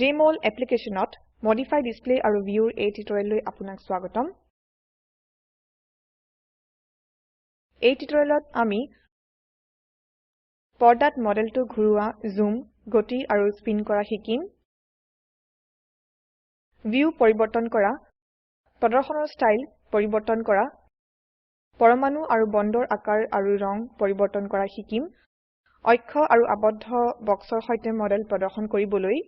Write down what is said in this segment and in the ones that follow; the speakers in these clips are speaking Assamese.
Jmol এপ্লিকেশ্যনত Modify Display আৰু View এই টিউটৰিয়েললৈ আপোনাক স্বাগতম। এই টিউটৰিয়েলত আমি পৰ্দাত মডেলটো ঘূৰোৱা, জুম, গতি আৰু স্পিন কৰা শিকিম। ভিউ পৰিবৰ্তন কৰা, প্ৰদৰ্শনৰ ষ্টাইল পৰিবৰ্তন কৰা, পৰমাণু আৰু বণ্ডৰ আকাৰ আৰু ৰং পৰিবৰ্তন কৰা শিকিম। অক্ষ আৰু আবদ্ধ বক্সৰ সৈতে মডেল প্ৰদৰ্শন কৰিবলৈ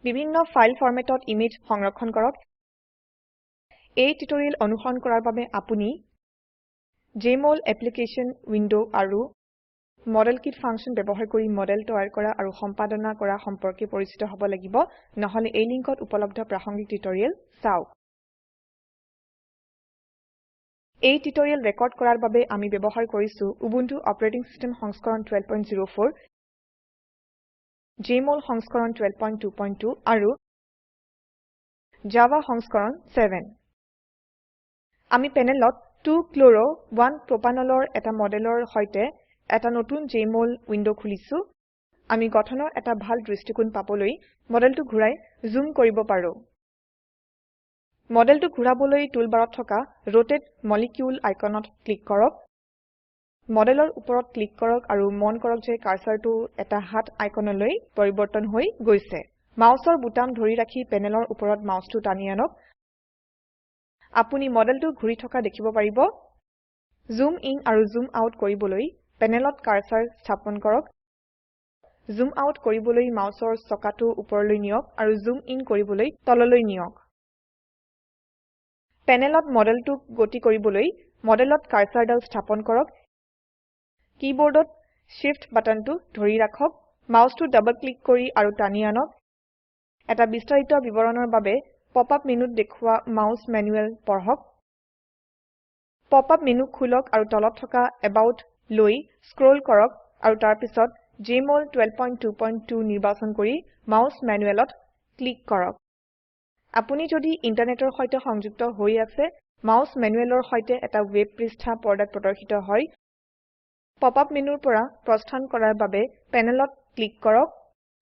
বিভিন্ন ফাইল ফৰমেটত ইমেজ সংৰক্ষণ কৰক। এই টিউটৰিয়েল অনুসৰণ কৰাৰ বাবে আপুনি Jmol এপ্লিকেশ্যন উইন্ডো আৰু মডেল কিট ফাংচন ব্যৱহাৰ কৰি মডেল তৈয়াৰ কৰা আৰু সম্পাদনা কৰা সম্পৰ্কে পৰিচিত হ'ব লাগিব, নহলে এই লিংকত উপলব্ধ প্ৰাসংগিক টিউটৰিয়েল চাওক। এই টিউটৰিয়েল ৰেকৰ্ড কৰাৰ বাবে আমি ব্যৱহাৰ কৰিছো উবুন্টু অপাৰেটিং সিস্টেম সংস্কৰণ 1204, Jmol সংস্কৰণ 1222 আৰু জাভা সংস্কৰণ 7। আমি পেনেলত 2-chloro-1-propanolৰ এটা মডেলৰ সৈতে এটা নতুন Jmol উইন্ডো খুলিছো। আমি গঠনৰ এটা ভাল দৃষ্টিকোণ পাবলৈ মডেলটো ঘূৰাই জুম কৰিব পাৰো। মডেলটো ঘূৰাবলৈ টুলবাৰত থকা ৰোটেট মলিকিউল আইকনত ক্লিক কৰক। মডেলৰ ওপৰত ক্লিক কৰক আৰু মন কৰক যে কাৰ্সাৰটো এটা হাত আইকনলৈ পৰিবৰ্তন হৈ গৈছে। মাউসৰ বুটাম ধৰি ৰাখি পেনেলৰ ওপৰত মাউসটো টানি আনক। আপুনি মডেলটো ঘূৰি থকা দেখিব পাৰিব। জুম ইন আৰু জুম আউট কৰিবলৈ পেনেলত কাৰ্সাৰ স্থাপন কৰক। জুম আউট কৰিবলৈ মাউসৰ চকাটো ওপৰলৈ নিয়ক আৰু জুম ইন কৰিবলৈ তললৈ নিয়ক। পেনেলত মডেলটোক গতি কৰিবলৈ মডেলত কাৰ্সাৰডাল স্থাপন কৰক। কিবৰ্ডত Shift বাটনটো ধৰি ৰাখক। মাউসটো ডাবল ক্লিক কৰি আৰু টানি আনক। এটা বিস্তাৰিত বিৱৰণৰ বাবে পপ-আপ মেনুত দেখুওৱা মাউস ম্যানুৱেল পঢ়ক। পপ-আপ মেনু খুলক আৰু তলত থকা এবাউট লৈ স্ক্ৰল কৰক আৰু তাৰ পিছত Jmol 1222 নিৰ্বাচন কৰি মাউস ম্যানুৱেলত ক্লিক কৰক। আপুনি যদি ইন্টাৰনেটৰ সৈতে সংযুক্ত হৈ আছে, মাউস ম্যানুৱেলৰ সৈতে এটা ওয়েব পৃষ্ঠা পৰ্দাত প্ৰদৰ্শিত হয়। পপ-আপ মেনুৰ পৰা প্ৰস্থান কৰাৰ বাবে পেনেলত ক্লিক কৰক।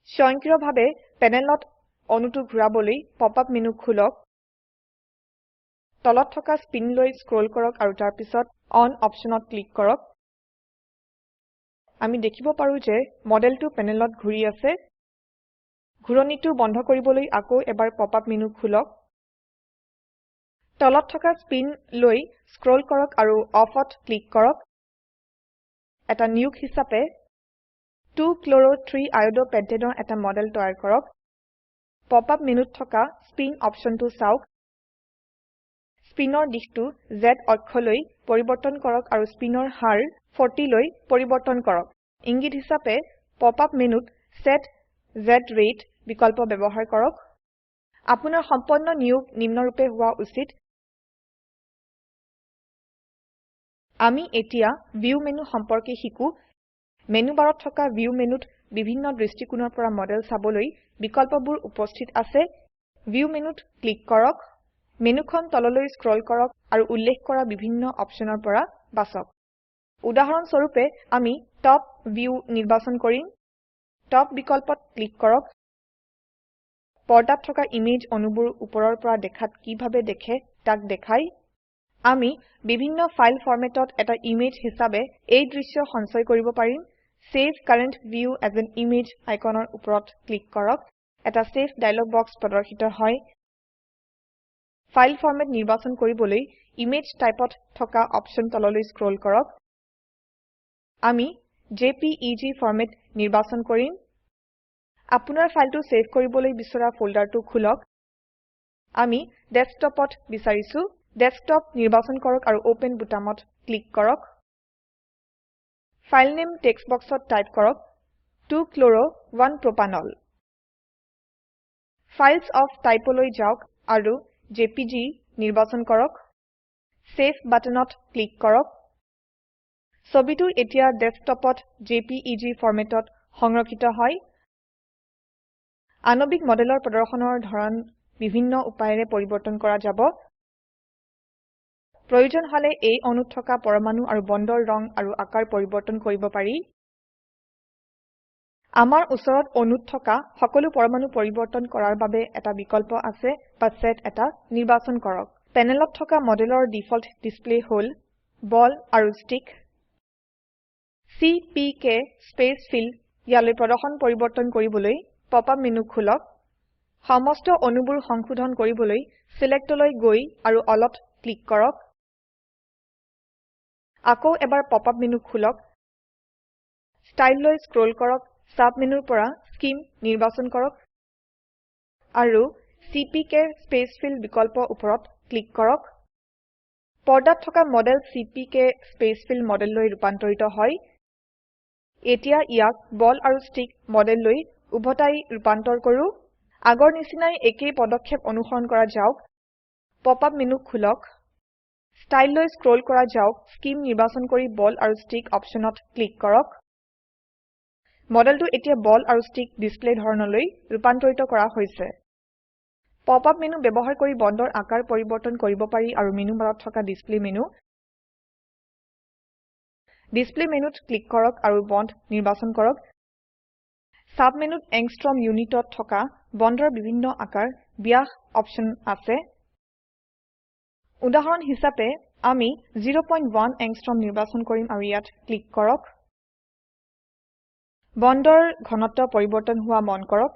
স্বয়ংক্ৰিয়ভাৱে পেনেলত অনুটো ঘূৰাবলৈ পপ-আপ মেনু খুলক। তলত থকা স্পিনলৈ স্ক্ৰল কৰক আৰু তাৰ পিছত অন অপশনত ক্লিক কৰক। আমি দেখিব পাৰো যে মডেলটো পেনেলত ঘূৰি আছে। ঘূৰণিটো বন্ধ কৰিবলৈ আকৌ এবাৰ পপ-আপ মেনু খুলক। তলত থকা স্পিন লৈ স্ক্ৰল কৰক আৰু অফত ক্লিক কৰক। এটা নিয়োগ হিচাপে 2-chloro-3-iodopentaneৰ এটা মডেল তৈয়াৰ কৰক। পপ-আপ মেনুত থকা স্পিন অপশনটো চাওক। স্পিনৰ দিশটো Z অক্ষলৈ পৰিবৰ্তন কৰক আৰু স্পিনৰ হাৰ 40 লৈ পৰিবৰ্তন কৰক। ইংগিত হিচাপে পপ-আপ মেনুত Set Z Rate বিকল্প ব্যৱহাৰ কৰক। আপোনাৰ সম্পন্ন নিয়োগ নিম্নৰূপে হোৱা উচিত। আমি এতিয়া ভিউ মেনু সম্পৰ্কে শিকো। মেনু বাৰত থকা ভিউ মেনুত বিভিন্ন দৃষ্টিকোণৰ পৰা মডেল চাবলৈ বিকল্পবোৰ উপস্থিত আছে। ভিউ মেনুত ক্লিক কৰক। মেনুখন তললৈ স্ক্ৰল কৰক আৰু উল্লেখ কৰা বিভিন্ন অপশনৰ পৰা বাছক। উদাহৰণ স্বৰূপে আমি টপ ভিউ নিৰ্বাচন কৰিম। টপ বিকল্পত ক্লিক কৰক। পৰ্দাত থকা ইমেজ অনুবোৰ ওপৰৰ পৰা দেখাত কিভাবে দেখে তাক দেখায়। আমি বিভিন্ন ফাইল ফৰমেটত এটা ইমেজ হিসাবে এই দৃশ্য সঞ্চয় কৰিব পাৰিম। Save Current View as an Image আইকনৰ ওপৰত ক্লিক কৰক। এটা সেভ ডায়লগ বক্স প্ৰদৰ্শিত হয়। ফাইল ফৰমেট নিৰ্বাচন কৰিবলৈ ইমেজ টাইপত থকা অপশন তললৈ স্ক্ৰল কৰক। আমি JPEG ফৰমেট নিৰ্বাচন কৰিম। আপোনাৰ ফাইলটো সেভ কৰিবলৈ বিচৰা ফোল্ডাৰটো খুলক। আমি ডেস্কটপত বিচাৰিছো। ডেস্কটপ নিৰ্বাচন কৰক আৰু ওপেন বুটামত ক্লিক কৰক। ফাইল নেম টেক্সট বক্সত টাইপ কৰক 2-chloro-1-propanol। ফাইলছ অফ টাইপলৈ যাওক আৰু জেপিজি নিৰ্বাচন কৰক। সেভ বাটনত ক্লিক কৰক। ছবিটো এতিয়া ডেস্কটপত JPEG ফৰমেটত সংৰক্ষিত হয়। আণবিক মডেলৰ প্ৰদৰ্শনৰ ধৰণ বিভিন্ন উপায়েৰে পৰিবৰ্তন কৰা যাব। প্ৰয়োজন হলে এই অণুত থকা পৰমাণু আৰু বণ্ডৰ ৰং আৰু আকাৰ পৰিবৰ্তন কৰিব পাৰি। আমাৰ ওচৰত অণুত থকা সকলো পৰমাণু পৰিবৰ্তন কৰাৰ বাবে এটা বিকল্প আছে বা সেট এটা নিৰ্বাচন কৰক পেনেলত থকা মডেলৰ ডিফল্ট ডিসপ্লে হল বল আৰু ষ্টিক চিপিকে স্পেস ফিল ইয়ালৈ প্ৰদৰ্শন পৰিবৰ্তন কৰিবলৈ পপ আপ মেনু খুলক সমস্ত অণুবোৰ সংশোধন কৰিবলৈ সিলেক্টলৈ গৈ আৰু অলত ক্লিক কৰক আকৌ এবাৰ পপ আপ মেনু খুলক ষ্টাইল লৈ স্ক্ৰোল কৰক সাব মেনুৰ পৰা স্কিম নিৰ্বাচন কৰক আৰু চিপিকে স্পেস ফিল বিকল্পৰ ওপৰত ক্লিক কৰক পৰ্দাত থকা মডেল চিপিকে স্পেস ফিল মডেললৈ ৰূপান্তৰিত হয় এতিয়া ইয়াক বল আৰু ষ্টিক মডেললৈ উভতাই ৰূপান্তৰ কৰো আগৰ নিচিনাই একেই পদক্ষেপ অনুসৰণ কৰা যাওক পপ আপ মেনু খুলক ষ্টাইল লৈ স্ক্ৰোল কৰা যাওক স্কিম নিৰ্বাচন কৰি বল আৰু ষ্টিক অপশনত ক্লিক কৰক মডেলটো এতিয়া বল আৰু ষ্টিক ডিসপ্লে ধৰণলৈ ৰূপান্তৰিত কৰা হৈছে পপ আপ মেনু ব্যৱহাৰ কৰি বণ্ডৰ আকাৰ পৰিবৰ্তন কৰিব পাৰি আৰু মেনু বাৰত থকা ডিসপ্লে মেনুত ক্লিক কৰক আৰু বন্ড নিৰ্বাচন কৰক সাব মেনুত এংষ্ট্ৰম ইউনিটত থকা বণ্ডৰ বিভিন্ন আকাৰ ব্যাস অপশন আছে উদাহৰণ হিচাপে আমি 0.1 এংষ্ট্ৰম নিৰ্বাচন কৰিম আৰু ইয়াত ক্লিক কৰক বণ্ডৰ ঘনত্ব পৰিবৰ্তন হোৱা মন কৰক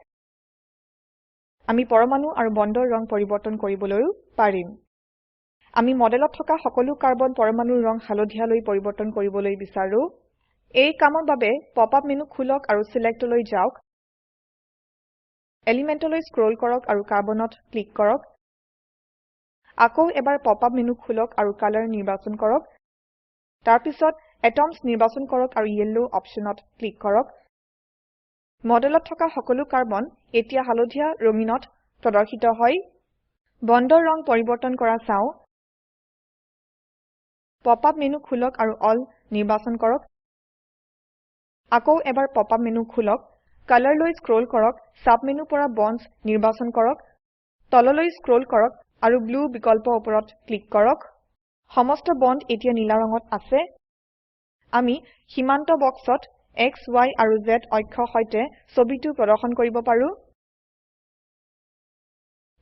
আমি পৰমাণু আৰু বণ্ডৰ ৰং পৰিবৰ্তন কৰিবলৈও পাৰিম আমি মডেলত থকা সকলো কাৰ্বন পৰমাণুৰ ৰং হালধীয়ালৈ পৰিবৰ্তন কৰিবলৈ বিচাৰো এই কামৰ বাবে পপ আপ মেনু খুলক আৰু সিলেক্টলৈ যাওক এলিমেন্টলৈ স্ক্ৰোল কৰক আৰু কাৰ্বনত ক্লিক কৰক আকৌ এবাৰ পপ আপ মেনু খুলক আৰু কালাৰ নিৰ্বাচন কৰক তাৰ পিছত এটমছ নিৰ্বাচন কৰক আৰু ইয়েলো অপশনত ক্লিক কৰক মডেলত থকা সকলো কাৰ্বন এতিয়া হালধীয়া ৰঙিনত প্ৰদৰ্শিত হয় বণ্ডৰ ৰং পৰিবৰ্তন কৰা চাও পপ আপ মেনু খুলক আৰু অল নিৰ্বাচন কৰক আকৌ এবাৰ পপ আপ মেনু খুলক কালাৰ লৈ স্ক্ৰোল কৰক সাব মেনুৰ পৰা বণ্ডছ নিৰ্বাচন কৰক তললৈ স্ক্ৰোল কৰক আৰু ব্লু বিকল্পৰ ওপৰত ক্লিক কৰক সমস্ত বণ্ড এতিয়া নীলা ৰঙত আছে আমি সীমান্ত বক্সত X, Y আৰু Z অক্ষৰ সৈতে ছবিটো প্ৰদৰ্শন কৰিব পাৰো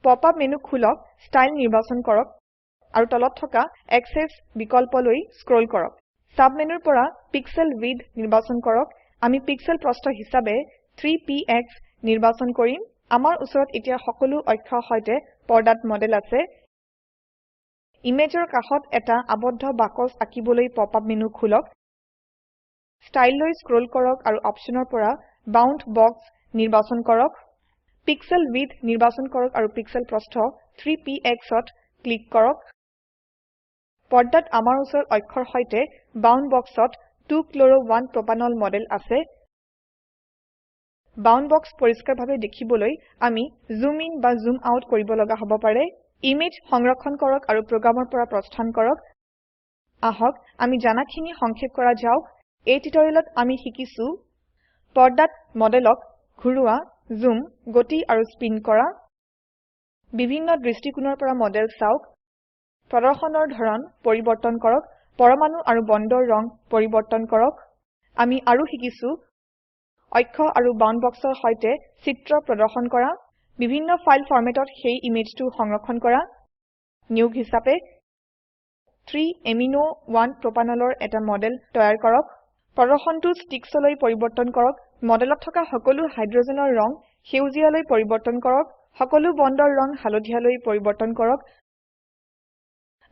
পপ আপ মেনু খুলক ষ্টাইল নিৰ্বাচন কৰক আৰু তলত থকা এক্সেছ বিকল্পলৈ স্ক্ৰোল কৰক সাব মেনুৰ পৰা পিক্সেল উইডথ নিৰ্বাচন কৰক আমি পিক্সেল প্ৰস্থ হিচাপে 3px নিৰ্বাচন কৰিম আমাৰ ওচৰত এতিয়া সকলো অক্ষৰ সৈতে পৰ্দাত মডেল আছে ইমেজৰ কাষত এটা আবদ্ধ বাকচ আঁকিবলৈ পপ আপ মেনু খুলক ষ্টাইল লৈ স্ক্ৰোল কৰক আৰু অপশনৰ পৰা বাউণ্ড বক্স নিৰ্বাচন কৰক পিক্সেল উইডথ নিৰ্বাচন কৰক আৰু পিক্সেল প্ৰস্থ 3pxত ক্লিক কৰক পৰ্দাত আমাৰ ওচৰত অক্ষৰ সৈতে বাউণ্ড বক্সত 2chloro1 প্ৰপানল মডেল আছে বাউণ্ড বক্স পৰিষ্কাৰভাৱে দেখিবলৈ আমি জুম ইন বা জুম আউট কৰিব লগা হ'ব পাৰে ইমেজ সংৰক্ষণ কৰক আৰু প্ৰোগ্ৰামৰ পৰা প্ৰস্থান কৰক আহক আমি জানাখিনি সংক্ষেপ কৰা যাওক এই টিউটৰিয়েলত আমি শিকিছো পৰ্দাত মডেলক ঘূৰোৱা জুম গতি আৰু স্পিন কৰা বিভিন্ন দৃষ্টিকোণৰ পৰা মডেল চাওক প্ৰদৰ্শনৰ ধৰণ পৰিবৰ্তন কৰক পৰমাণু আৰু বণ্ডৰ ৰং পৰিবৰ্তন কৰক আমি আৰু শিকিছো অক্ষ আৰু বাউণ্ড বক্সৰ সৈতে চিত্ৰ প্ৰদৰ্শন কৰা বিভিন্ন ফাইল ফৰমেটত সেই ইমেজটো সংৰক্ষণ কৰা নিয়োগ হিচাপে 3amino 1 প্ৰপানলৰ এটা মডেল তৈয়াৰ কৰক প্ৰদৰ্শনটো ষ্টিক্সলৈ পৰিবৰ্তন কৰক মডেলত থকা সকলো হাইড্ৰোজেনৰ ৰং সেউজীয়ালৈ পৰিবৰ্তন কৰক সকলো বণ্ডৰ ৰং হালধীয়ালৈ পৰিবৰ্তন কৰক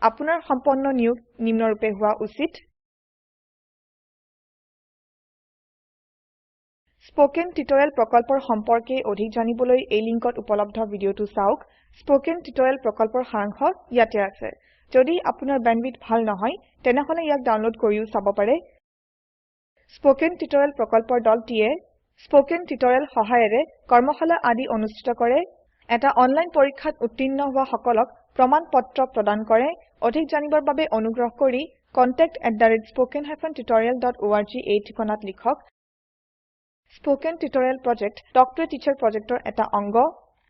আপোনাৰ সম্পন্ন নিয়োগ নিম্নৰূপে হোৱা উচিত স্পোকেন টিউটৰিয়েল প্ৰকল্পৰ সম্পৰ্কে অধিক জানিবলৈ এই লিংকত উপলব্ধ ভিডিঅটো চাওক স্পোকেন টিউটৰিয়েল প্ৰকল্পৰ সাৰাংশ ইয়াতে আছে যদি আপোনাৰ বেণ্ডৱিডথ ভাল নহয় তেনেহলে ইয়াক ডাউনলোড কৰিও চাব পাৰে স্পোকেন টিউটৰিয়েল প্ৰকল্পৰ দলটিয়ে স্পোকেন টিউটৰিয়েল সহায়েৰে কৰ্মশালা আদি অনুষ্ঠিত কৰে এটা অনলাইন পৰীক্ষাত উত্তীৰ্ণ হোৱা সকলক প্ৰমাণ পত্ৰ প্ৰদান কৰে অধিক জানিবৰ বাবে অনুগ্ৰহ কৰি contact@spoken-tutorial.org এই ঠিকনাত লিখক spoken tutorial project talk to a teacher প্ৰজেক্টৰ এটা অংগ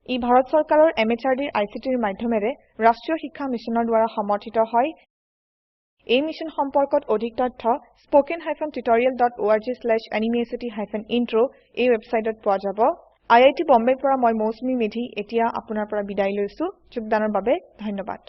ই ভাৰত চৰকাৰৰ MHRDৰ ICTৰ মাধ্যমেৰে ৰাষ্ট্ৰীয় শিক্ষা মিছনৰ দ্বাৰা সমৰ্থিত হয় এই মিশন সম্পৰ্কত অধিক তথ্য spoken-tutorial.org/nmeict-intro এই ওয়েবসাইটত পোৱা যাব। আই আই টী বম্বেৰ পৰা মই মৌচুমী মেধী এতিয়া আপোনাৰ পৰা বিদায় লৈছো। যোগদানৰ বাবে ধন্যবাদ।